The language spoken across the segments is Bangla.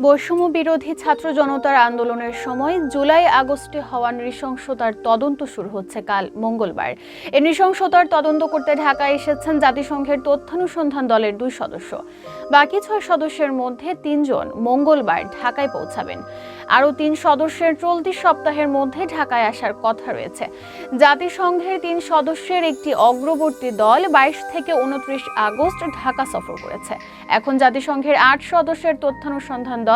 বৈষম্য বিরোধী ছাত্র জনতার আন্দোলনের সময় জুলাই আগস্টে হওয়া নৃশংসতার তদন্ত শুরু হচ্ছে কাল মঙ্গলবার। এই নৃশংসতার তদন্ত করতে ঢাকায় এসেছেন জাতিসংঘের তথ্যানুসন্ধান দলের 2 সদস্য। বাকি 6 সদস্যের মধ্যে 3 জন মঙ্গলবার ঢাকায় পৌঁছাবেন। আরও 3 সদস্যের চলতি সপ্তাহের মধ্যে ঢাকায় আসার কথা রয়েছে। জাতিসংঘের 3 সদস্যের একটি অগ্রবর্তী দল 22 থেকে 29 আগস্ট ঢাকা সফর করেছে। এখন জাতিসংঘের 8 সদস্যের তথ্যানুসন্ধান দল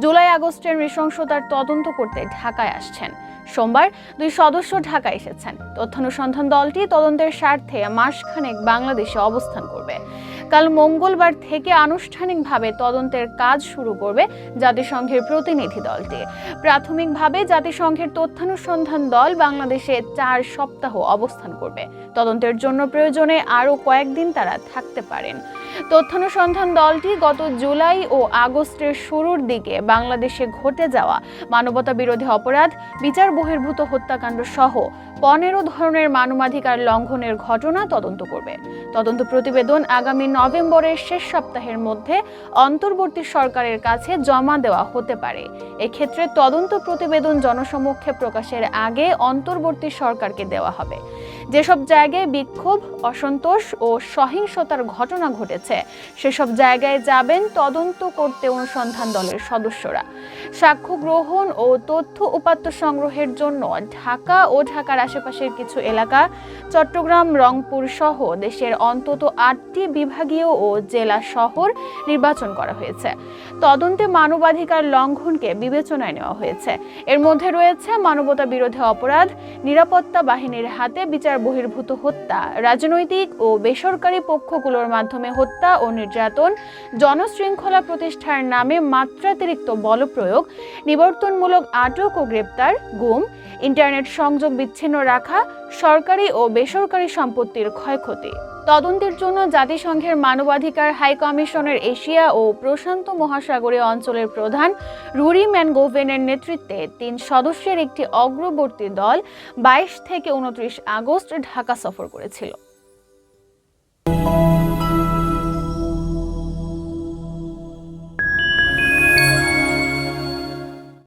জুলাই আগস্টের নৃশংসতার তদন্ত করতে ঢাকায় আসছেন। সোমবার 2 সদস্য ঢাকায় এসেছেন। তথ্যানুসন্ধান দলটি তদন্তের স্বার্থে মাসখানেক বাংলাদেশে অবস্থান করবে। কাল মঙ্গলবার থেকে আনুষ্ঠানিকভাবে তদন্তের কাজ শুরু করবে জাতিসংঘের প্রতিনিধি দলটি। প্রাথমিকভাবে জাতিসংঘের তথ্যানুসন্ধান দল বাংলাদেশে 4 সপ্তাহ অবস্থান করবে। তদন্তের জন্য প্রয়োজনে আরও কয়েকদিন তারা থাকতে পারেন। তথ্যানুসন্ধান দলটি গত জুলাই ও আগস্টের শুরুর দিকে বাংলাদেশে ঘটে যাওয়া মানবতা বিরোধী অপরাধ, বিচার বহির্ভূত হত্যাকাণ্ড সহ 15 ধরনের মানবাধিকার লঙ্ঘনের ঘটনা তদন্ত করবে। তদন্ত প্রতিবেদন আগামী নভেম্বরের শেষ সপ্তাহের মধ্যে অন্তর্বর্তী সরকারের কাছে জমা দেওয়া হতে পারে। এক্ষেত্রে তদন্ত প্রতিবেদন জনসমক্ষে প্রকাশের আগে অন্তর্বর্তী সরকারকে দেওয়া হবে। যেসব জায়গায় বিক্ষোভ, অসন্তোষ ও সহিংসতার ঘটনা ঘটেছে সেসব জায়গায় যাবেন তদন্ত করতে অনুসন্ধান দলের সদস্যরা। সাক্ষ্য গ্রহণ ও তথ্য উপাত্ত সংগ্রহের জন্য ঢাকা ও ঢাকার আশেপাশের কিছু এলাকা, চট্টগ্রাম, রংপুর সহ দেশের অন্তত 8টি বিভাগীয় ও জেলা শহর নির্বাচন করা হয়েছে। তদন্তে মানবাধিকার লঙ্ঘনকে বিবেচনায় নেওয়া হয়েছে। এর মধ্যে রয়েছে মানবতা বিরোধী অপরাধ, নিরাপত্তা বাহিনীর হাতে বিচার বহির্ভূত হত্যা, রাজনৈতিক ও বেসরকারি পক্ষগুলোর মাধ্যমে হত্যা ও নির্যাতন, জনশৃঙ্খলা প্রতিষ্ঠার নামে মাত্রাতিরিক্ত বলপ্রয়োগ, নিবর্তনমূলক আটক ও গ্রেপ্তার, গুম, ইন্টারনেট সংযোগ বিচ্ছিন্ন রাখা, সরকারি ও বেসরকারি সম্পত্তির ক্ষয়ক্ষতি। তদন্তের জন্য জাতিসংঘের মানবাধিকার হাই কমিশনের এশিয়া ও প্রশান্ত মহাসাগরীয় অঞ্চলের প্রধান রুরি ম্যানগোভেনের নেতৃত্বে 3 সদস্যের একটি অগ্রবর্তী দল 22 থেকে 29 আগস্ট ঢাকা সফর করেছিল।